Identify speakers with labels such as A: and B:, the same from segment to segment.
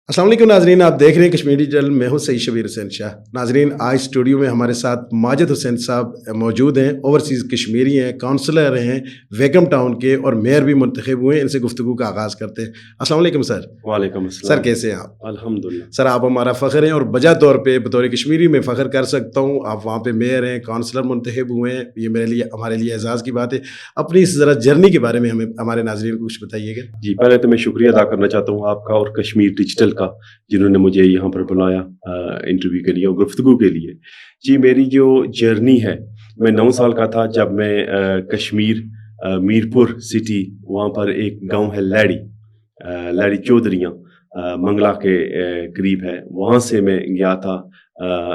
A: अस्सलाम वालेकुम नाजरीन, आप देख रहे हैं कश्मीरी जल। मैं हूं सईद शबीर हुसैन शाह। नाजरीन, आज स्टूडियो में हमारे साथ माजिद हुसैन साहब मौजूद हैं। ओवरसीज़ कश्मीरी हैं, काउंसलर हैं वेकम टाउन के और मेयर भी मुंतखब हुए हैं। इनसे गुफ्तगू का आगाज़ करते हैं। अस्सलाम वालेकुम सर।
B: वालेकुम
A: सर
B: अस्सलाम।
A: कैसे हैं आप?
B: अल्हम्दुलिल्लाह।
A: सर आप हमारा फ़ख्र हैं और बजा तौर पे बतौर कश्मीरी में फ़ख्र कर सकता हूँ। आप वहाँ पे मेयर हैं, काउंसलर मुंतखब हुए हैं, ये मेरे लिए हमारे लिए एज़ाज़ की बात है। अपनी इस ज़रा जर्नी के बारे में हमें हमारे नाज़रीन को कुछ बताइएगा।
B: जी, पहले तो मैं शुक्रिया अदा करना चाहता हूँ आपका और कश्मीर डिजिटल का, जिन्होंने मुझे यहाँ पर बुलाया इंटरव्यू के लिए और गुफ्तगू के लिए। जी, मेरी जो जर्नी है, मैं 9 साल का था जब मैं कश्मीर मीरपुर सिटी, वहाँ पर एक गांव है लैड़ी चौधरियाँ, मंगला के करीब है, वहाँ से मैं गया था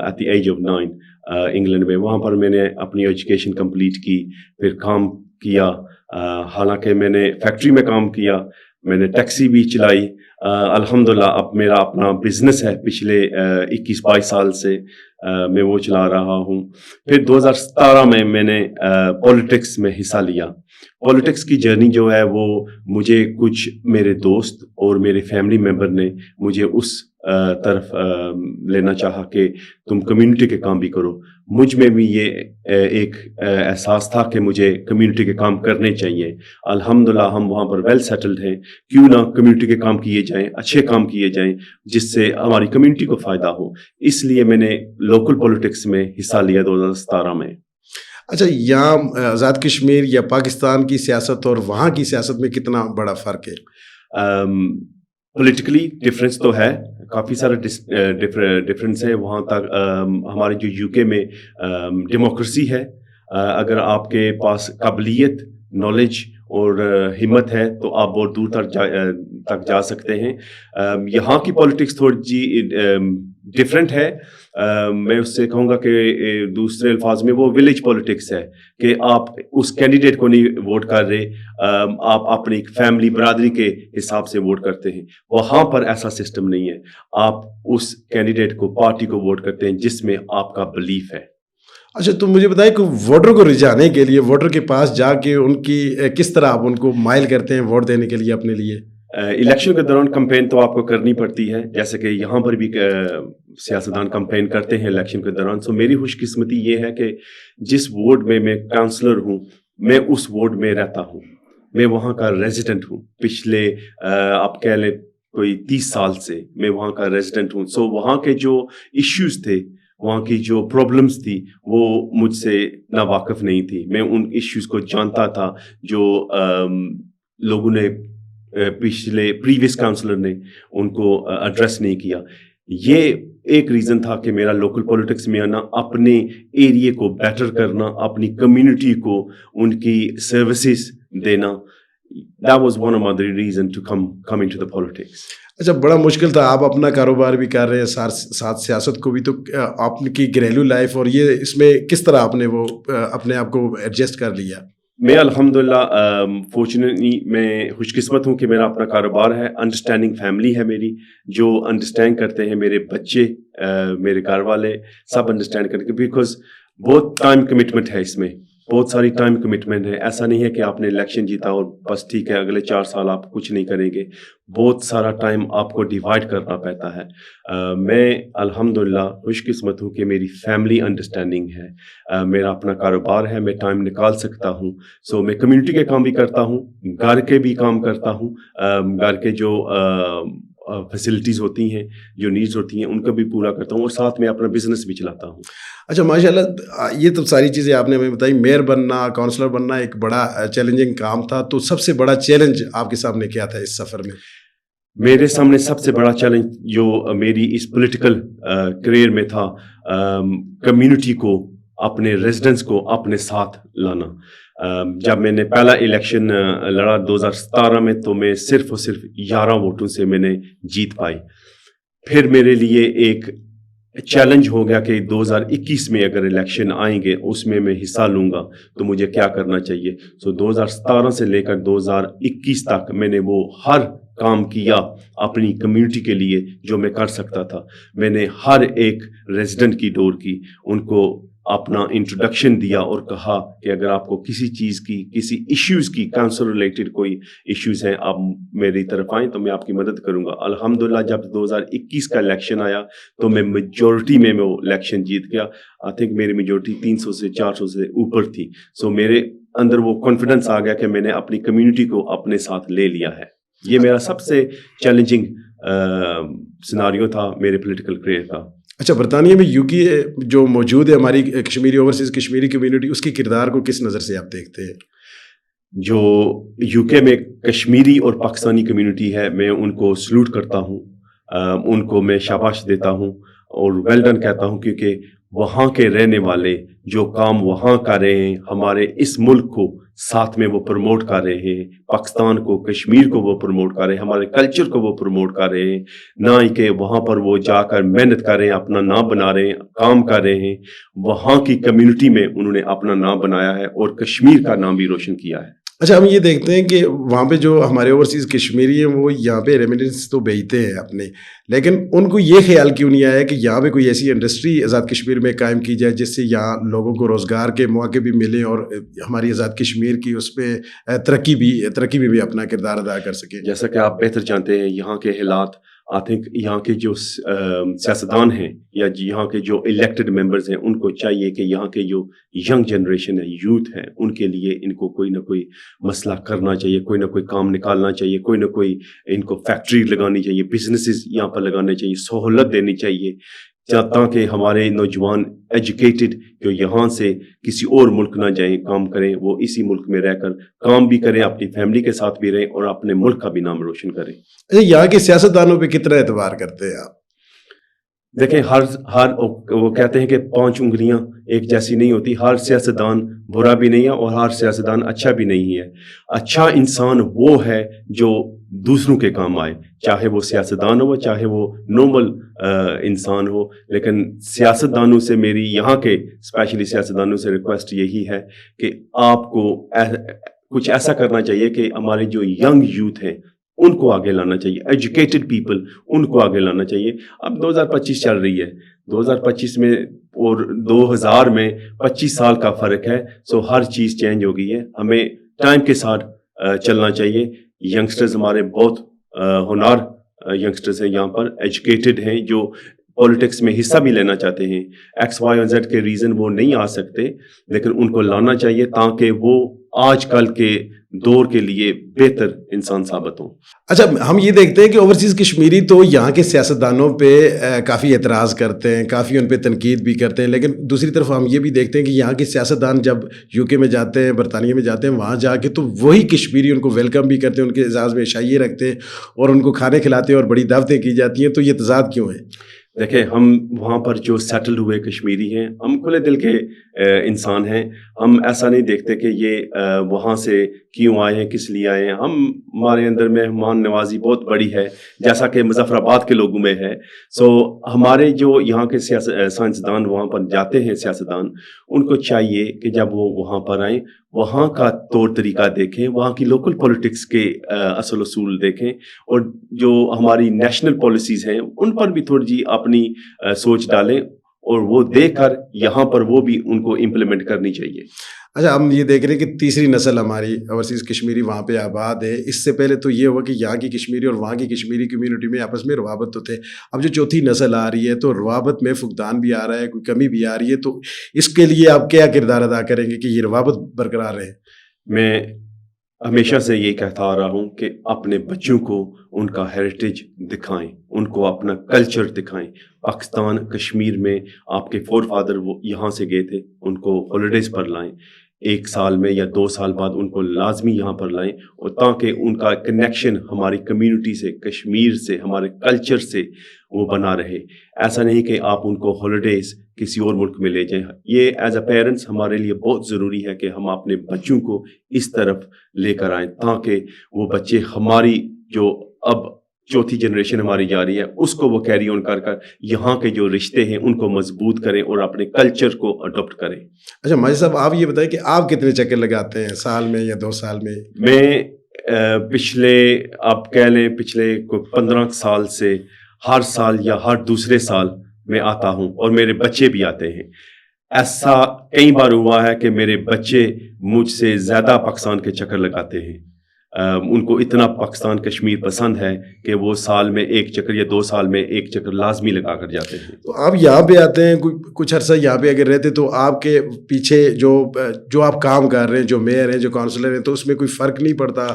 B: at the age of 9 England में। वहाँ पर मैंने अपनी एजुकेशन कंप्लीट की, फिर काम किया। हालांकि मैंने फैक्ट्री में काम किया, मैंने टैक्सी भी चलाई। अल्हम्दुलिल्लाह अब मेरा अपना बिजनेस है, पिछले 21-22 साल से मैं वो चला रहा हूँ। फिर 2017 में मैंने पॉलिटिक्स में हिस्सा लिया। पॉलिटिक्स की जर्नी जो है वो मुझे कुछ मेरे दोस्त और मेरे फैमिली मेंबर ने मुझे उस तरफ लेना चाहा कि तुम कम्युनिटी के काम भी करो। मुझ में भी ये एक एहसास था कि मुझे कम्युनिटी के काम करने चाहिए। अल्हम्दुलिल्लाह हम वहाँ पर वेल सेटल्ड हैं, क्यों ना कम्युनिटी के काम किए जाएं, अच्छे काम किए जाएं जिससे हमारी कम्युनिटी को फ़ायदा हो। इसलिए मैंने लोकल पॉलिटिक्स में हिस्सा लिया 2017 में।
A: अच्छा, यहाँ आज़ाद कश्मीर या पाकिस्तान की सियासत और वहाँ की सियासत में कितना बड़ा फ़र्क है?
B: पॉलिटिकली डिफरेंस तो है, काफ़ी सारा डिफरेंस है। वहाँ तक हमारे जो यूके में डेमोक्रेसी है, अगर आपके पास काबिलियत, नॉलेज और हिम्मत है तो आप बहुत दूर तक जा सकते हैं। यहाँ की पॉलिटिक्स थोड़ी जी डिफरेंट है। मैं उससे कहूँगा कि दूसरे अल्फाज में वो विलेज पॉलिटिक्स है कि आप उस कैंडिडेट को नहीं वोट कर रहे, आप अपनी फैमिली बरादरी के हिसाब से वोट करते हैं। वहाँ पर ऐसा सिस्टम नहीं है, आप उस कैंडिडेट को, पार्टी को वोट करते हैं जिसमें आपका बिलीफ है।
A: अच्छा, तो मुझे बताइए कि वोटर को रिझाने के लिए वोटर के पास जाके उनकी किस तरह आप उनको माइल करते हैं वोट देने के लिए अपने लिए?
B: इलेक्शन के दौरान कैंपेन तो आपको करनी पड़ती है, जैसे कि यहाँ पर भी सियासतदान कैंपेन करते हैं इलेक्शन के दौरान। सो मेरी खुशकिस्मती ये है कि जिस वार्ड में मैं काउंसलर हूँ, मैं उस वार्ड में रहता हूँ, मैं वहाँ का रेजिडेंट हूँ। पिछले आप कह लें कोई 30 साल से मैं वहाँ का रेजिडेंट हूँ। सो वहाँ के जो इश्यूज थे, वहाँ की जो प्रॉब्लम्स थी, वो मुझसे ना वाकिफ नहीं थी। मैं उन इश्यूज को जानता था जो लोगों ने पिछले प्रीवियस काउंसलर ने उनको एड्रेस नहीं किया। ये एक रीज़न था कि मेरा लोकल पॉलिटिक्स में आना, अपने एरिया को बेटर करना, अपनी कम्युनिटी को उनकी सर्विसेज देना। That was one of the reason to come into the politics.
A: अच्छा, बड़ा मुश्किल था, आप अपना कारोबार भी कर रहे हैं, साथ सियासत को भी, तो आपकी घरेलू लाइफ और ये इसमें किस तरह आपने वो अपने आप को एडजस्ट कर लिया?
B: मैं अल्हम्दुलिल्लाह फॉर्चुनेटली मैं खुशकिस्मत हूँ कि मेरा अपना कारोबार है, अंडरस्टैंडिंग फैमिली है मेरी, जो अंडरस्टैंड करते हैं। मेरे बच्चे, मेरे घर वाले सब अंडरस्टैंड करके, बिकॉज बहुत टाइम कमिटमेंट है इसमें, बहुत सारी टाइम कमिटमेंट है। ऐसा नहीं है कि आपने इलेक्शन जीता और बस ठीक है अगले 4 साल आप कुछ नहीं करेंगे। बहुत सारा टाइम आपको डिवाइड करना पड़ता है। मैं अल्हम्दुलिल्लाह खुशकिस्मत हूँ कि मेरी फैमिली अंडरस्टैंडिंग है। मेरा अपना कारोबार है, मैं टाइम निकाल सकता हूँ। सो मैं कम्युनिटी के काम भी करता हूँ, घर के भी काम करता हूँ। घर के जो फैसिलिटीज़ होती हैं, जो नीड्स होती हैं, उनको भी पूरा करता हूँ और साथ में अपना बिजनेस भी चलाता हूँ।
A: अच्छा, माशाल्लाह, ये तो सारी चीज़ें आपने हमें बताई। मेयर बनना, काउंसलर बनना एक बड़ा चैलेंजिंग काम था, तो सबसे बड़ा चैलेंज आपके सामने क्या था इस सफ़र में?
B: मेरे सामने सबसे बड़ा चैलेंज जो मेरी इस पॉलिटिकल करियर में था, कम्युनिटी को, अपने रेजिडेंट्स को अपने साथ लाना। जब मैंने पहला इलेक्शन लड़ा 2017 में, तो मैं सिर्फ और सिर्फ 11 वोटों से मैंने जीत पाई। फिर मेरे लिए एक चैलेंज हो गया कि 2021 में अगर इलेक्शन आएंगे उसमें मैं हिस्सा लूंगा तो मुझे क्या करना चाहिए। सो 2017 से लेकर 2021 तक मैंने वो हर काम किया अपनी कम्युनिटी के लिए जो मैं कर सकता था। मैंने हर एक रेजिडेंट की डोर की, उनको اپنا انٹروڈکشن دیا اور کہا کہ اگر آپ کو کسی چیز کی کسی ایشوز کی کینسر ریلیٹڈ کوئی ایشوز ہیں آپ میری طرف آئیں تو میں آپ کی مدد کروں گا. الحمدللہ جب 2021 کا الیکشن آیا تو میں میجورٹی میں وہ الیکشن جیت گیا. آئی تھنک میری میجورٹی 300 سے 400 سے اوپر تھی. سو میرے اندر وہ کانفیڈنس آ گیا کہ میں نے اپنی کمیونٹی کو اپنے ساتھ لے لیا ہے. یہ میرا سب سے چیلنجنگ سیناریو تھا میرے پولیٹیکل کریئر کا.
A: اچھا، برطانیہ میں یو کے جو موجود ہے ہماری کشمیری اوورسیز کشمیری کمیونٹی، اس کی کردار کو کس نظر سے آپ دیکھتے ہیں؟
B: جو یو کے میں کشمیری اور پاکستانی کمیونٹی ہے میں ان کو سلوٹ کرتا ہوں, ان کو میں شاباش دیتا ہوں اور ویل ڈن کہتا ہوں, کیونکہ وہاں کے رہنے والے جو کام وہاں کر رہے ہیں ہمارے اس ملک کو ساتھ میں وہ پروموٹ کر رہے ہیں, پاکستان کو کشمیر کو وہ پروموٹ کر رہے ہیں, ہمارے کلچر کو وہ پروموٹ کر رہے ہیں, نہ ہی کہ وہاں پر وہ جا کر محنت کر رہے ہیں, اپنا نام بنا رہے ہیں, کام کر رہے ہیں. وہاں کی کمیونٹی میں انہوں نے اپنا نام بنایا ہے اور کشمیر کا نام بھی روشن کیا ہے.
A: اچھا، ہم یہ دیکھتے ہیں کہ وہاں پہ جو ہمارے اوورسیز کشمیری ہیں وہ یہاں پہ ریمیڈنس تو بھیجتے ہیں اپنے, لیکن ان کو یہ خیال کیوں نہیں آیا کہ یہاں پہ کوئی ایسی انڈسٹری آزاد کشمیر میں قائم کی جائے جس سے یہاں لوگوں کو روزگار کے مواقع بھی ملیں اور ہماری آزاد کشمیر کی اس پہ ترقی بھی اپنا کردار ادا کر سکے.
B: جیسا کہ آپ بہتر جانتے ہیں یہاں کے حالات, آئی تھنک یہاں کے جو سیاستدان ہیں یا یہاں کے جو الیکٹڈ ممبرز ہیں ان کو چاہیے کہ یہاں کے جو ینگ جنریشن ہے, یوتھ ہے, ان کے لیے ان کو کوئی نہ کوئی مسئلہ کرنا چاہیے, کوئی نہ کوئی کام نکالنا چاہیے, کوئی نہ کوئی ان کو فیکٹری لگانی چاہیے, بزنسز یہاں پر لگانے چاہیے, سہولت دینی چاہیے تاکہ ہمارے نوجوان ایجوکیٹڈ جو یہاں سے کسی اور ملک نہ جائیں کام کریں, وہ اسی ملک میں رہ کر کام بھی کریں, اپنی فیملی کے ساتھ بھی رہیں اور اپنے ملک کا بھی نام روشن کریں.
A: یہاں کے سیاستدانوں پہ کتنا اعتبار کرتے ہیں آپ؟
B: دیکھیں ہر وہ کہتے ہیں کہ 5 انگلیاں ایک جیسی نہیں ہوتی, ہر سیاستدان برا بھی نہیں ہے اور ہر سیاستدان اچھا بھی نہیں ہے. اچھا انسان وہ ہے جو دوسروں کے کام آئے, چاہے وہ سیاستدان ہو چاہے وہ نارمل انسان ہو. لیکن سیاستدانوں سے میری یہاں کے اسپیشلی سیاستدانوں سے ریکویسٹ یہی ہے کہ آپ کو کچھ ایسا کرنا چاہیے کہ ہمارے جو ینگ یوتھ ہیں ان کو آگے لانا چاہیے, ایجوکیٹڈ پیپل ان کو آگے لانا چاہیے. اب 2025 چل رہی ہے, 2025 میں اور 2000 میں 25 سال کا فرق ہے. سو ہر چیز چینج ہو گئی ہے, ہمیں ٹائم کے ساتھ چلنا چاہیے. ینگسٹرز ہمارے بہت ہونہار ینگسٹرز ہیں یہاں پر, ایجوکیٹڈ ہیں, جو پولیٹکس میں حصہ بھی لینا چاہتے ہیں. ایکس وائی اور زیڈ کے ریزن وہ نہیں آ سکتے, لیکن ان کو لانا چاہیے تاکہ وہ آج کل کے دور کے لیے بہتر انسان ثابت ہوں.
A: اچھا، ہم یہ دیکھتے ہیں کہ اوورسیز کشمیری تو یہاں کے سیاستدانوں پہ کافی اعتراض کرتے ہیں, کافی ان پہ تنقید بھی کرتے ہیں, لیکن دوسری طرف ہم یہ بھی دیکھتے ہیں کہ یہاں کے سیاستدان جب یو کے میں جاتے ہیں, برطانیہ میں جاتے ہیں, وہاں جا کے تو وہی کشمیری ان کو ویلکم بھی کرتے ہیں, ان کے اعزاز میں عشائیے رکھتے ہیں اور ان کو کھانے کھلاتے ہیں اور بڑی دعوتیں کی جاتی ہیں. تو یہ تضاد کیوں ہے؟
B: دیکھیں, ہم وہاں پر جو سیٹل ہوئے کشمیری ہیں, ہم کھلے دل کے انسان ہیں. ہم ایسا نہیں دیکھتے کہ یہ وہاں سے کیوں آئے ہیں, کس لیے آئے ہیں. ہمارے اندر مہمان نوازی بہت بڑی ہے, جیسا کہ مظفر آباد کے لوگوں میں ہے. سو ہمارے جو یہاں کے سائنسدان وہاں پر جاتے ہیں, سیاستدان, ان کو چاہیے کہ جب وہ وہاں پر آئیں وہاں کا طور طریقہ دیکھیں, وہاں کی لوکل پولیٹکس کے اصل اصول دیکھیں, اور جو ہماری نیشنل پالیسیز ہیں ان پر بھی تھوڑی جی اپنی سوچ ڈالیں, اور وہ دیکھ کر یہاں پر وہ بھی ان کو امپلیمنٹ کرنی چاہیے.
A: اچھا، ہم یہ دیکھ رہے ہیں کہ تیسری نسل ہماری اوورسیز کشمیری وہاں پہ آباد ہے. اس سے پہلے تو یہ ہوا کہ یہاں کی کشمیری اور وہاں کی کشمیری کمیونٹی میں آپس میں روابط تو تھے. اب جو چوتھی نسل آ رہی ہے تو روابط میں فقدان بھی آ رہا ہے, کوئی کمی بھی آ رہی ہے. تو اس کے لیے آپ کیا کردار ادا کریں گے کہ یہ روابط برقرار رہے؟
B: میں ہمیشہ سے یہ کہتا آ رہا ہوں کہ اپنے بچوں کو ان کا ہیریٹیج دکھائیں, ان کو اپنا کلچر دکھائیں. پاکستان کشمیر میں آپ کے فور فادر وہ یہاں سے گئے تھے, ان کو ہالیڈیز پر لائیں, 1 سال میں یا 2 سال بعد ان کو لازمی یہاں پر لائیں, اور تاکہ ان کا کنیکشن ہماری کمیونٹی سے, کشمیر سے, ہمارے کلچر سے وہ بنا رہے. ایسا نہیں کہ آپ ان کو ہالیڈیز کسی اور ملک میں لے جائیں. یہ ایز اے پیرنٹس ہمارے لیے بہت ضروری ہے کہ ہم اپنے بچوں کو اس طرف لے کر آئیں, تاکہ وہ بچے ہماری جو اب چوتھی جنریشن ہماری جا رہی ہے اس کو وہ کیری آن کر یہاں کے جو رشتے ہیں ان کو مضبوط کریں اور اپنے کلچر کو اڈاپٹ کریں.
A: اچھا ماجد صاحب, آپ یہ بتائیں کہ آپ کتنے چکر لگاتے ہیں سال میں یا 2 سال میں؟
B: میں پچھلے آپ کہہ لیں پچھلے 15 سال سے ہر سال یا ہر دوسرے سال میں آتا ہوں, اور میرے بچے بھی آتے ہیں. ऐसा कई बार हुआ है कि मेरे बच्चे मुझसे ज़्यादा पाकिस्तान के चक्कर लगाते हैं। उनको इतना पाकिस्तान कश्मीर पसंद है कि वो साल में 1 चक्कर या 2 साल में 1 चक्कर लाजमी लगा कर जाते हैं।
A: तो आप यहाँ पे आते हैं, कुछ अरसा यहाँ पे अगर रहते तो आपके पीछे जो आप काम कर रहे हैं, जो मेयर हैं, जो काउंसलर हैं, तो उसमें कोई फ़र्क नहीं पड़ता?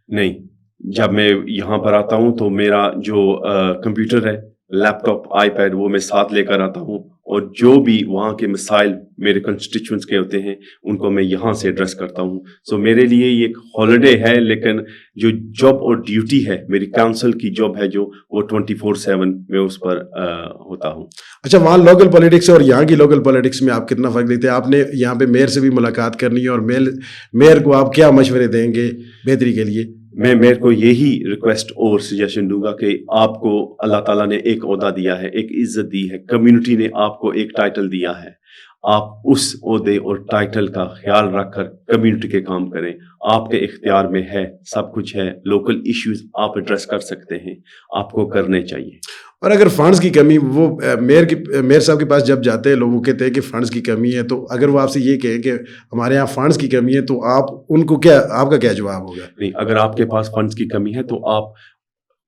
B: नहीं, जब मैं यहाँ पर आता हूँ तो मेरा जो कंप्यूटर है, लैपटॉप, आईपैड, वो मैं साथ लेकर आता हूँ और जो भी वहाँ के मसाइल मेरे कंस्टिट्यूएंट्स के होते हैं उनको मैं यहाँ से एड्रेस करता हूँ। सो मेरे लिए ये एक हॉलिडे है, लेकिन जो जॉब और ड्यूटी है, मेरी काउंसिल की जॉब है जो, वो 24/7 मैं उस पर होता हूँ।
A: अच्छा, वहाँ लोकल पॉलिटिक्स और यहाँ की लोकल पॉलिटिक्स में आप कितना फ़र्क देखते हैं? आपने यहाँ पे मेयर से भी मुलाकात करनी है और मेयर को आप क्या मशवरे देंगे बेहतरी के लिए?
B: मैं मेयर को यही रिक्वेस्ट और सजेशन दूंगा कि आपको अल्लाह ताला ने एक ओहदा दिया है, एक इज्जत दी है, कम्युनिटी ने आपको एक टाइटल दिया है, आप उस ओहदे और टाइटल का ख्याल रखकर कम्युनिटी के काम करें। आपके इख्तियार में है, सब कुछ है, लोकल इश्यूज आप एड्रेस कर सकते हैं, आपको करने चाहिए।
A: और अगर फंड्स की कमी, वो मेयर साहब के पास जब जाते हैं, लोग कहते हैं कि फंड्स की कमी है, तो अगर वो आपसे ये कहें कि हमारे यहाँ फंड्स की कमी है, तो आप उनको आपका क्या जवाब होगा?
B: नहीं, अगर आपके पास फंड्स की कमी है तो आप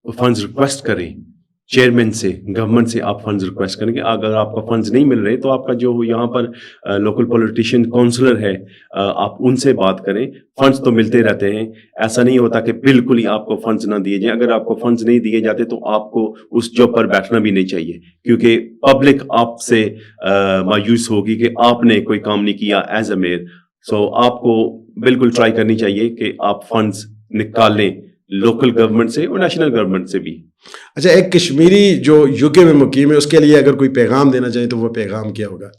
B: फंड्स रिक्वेस्ट करें चेयरमैन से, गवर्नमेंट से आप फंड्स रिक्वेस्ट करेंगे। अगर आपका फंड्स नहीं मिल रहे तो आपका जो यहाँ पर लोकल पॉलिटिशियन काउंसलर है, आप उनसे बात करें। फंड्स तो मिलते रहते हैं, ऐसा नहीं होता कि बिल्कुल ही आपको फंड्स ना दिए जाए। अगर आपको फंड्स नहीं दिए जाते तो आपको उस जॉब पर बैठना भी नहीं चाहिए, क्योंकि पब्लिक आपसे मायूस होगी कि आपने कोई काम नहीं किया एज अ मेयर। सो आपको बिल्कुल ट्राई करनी चाहिए कि आप फंड्स निकालें लोकल गवर्नमेंट से और नेशनल गवर्नमेंट से भी।
A: अच्छा, एक कश्मीरी जो यूके में मुकीम है, उसके लिए अगर कोई पैगाम देना चाहे तो वो पैगाम क्या होगा?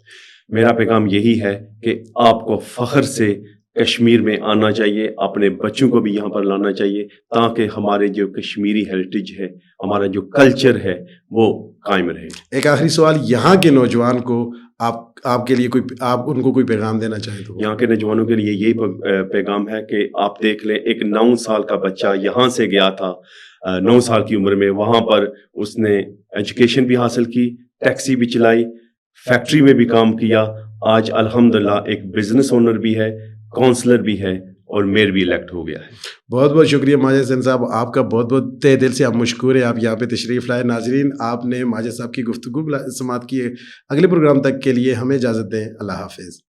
B: मेरा पैगाम यही है कि आपको फख्र से कश्मीर में आना चाहिए, अपने बच्चों को भी यहाँ पर लाना चाहिए, ताकि हमारे जो कश्मीरी हेरिटेज है, हमारा जो कल्चर है, वो कायम रहे।
A: एक आखिरी सवाल, यहाँ के नौजवान को आपके लिए आप उनको कोई पैगाम देना चाहें तो?
B: यहाँ के नौजवानों के लिए यही पैगाम है कि आप देख लें, एक 9 साल का बच्चा यहाँ से गया था, 9 साल की उम्र में, वहाँ पर उसने एजुकेशन भी हासिल की, टैक्सी भी चलाई, फैक्ट्री में भी काम किया, आज अल्हम्दुलिल्लाह एक बिजनेस ओनर भी है, काउंसलर भी है और मेयर भी इलेक्ट हो गया है।
A: बहुत बहुत शुक्रिया माजिद हुसैन साहब, आपका बहुत बहुत तहे दिल से आप मशकूर हैं, आप यहाँ पे तशरीफ़ लाए। नाजरीन, आपने माजिद साहब की गुफ्तगू समाअत की है। अगले प्रोग्राम तक के लिए हमें इजाज़त दें। अल्लाह हाफिज़।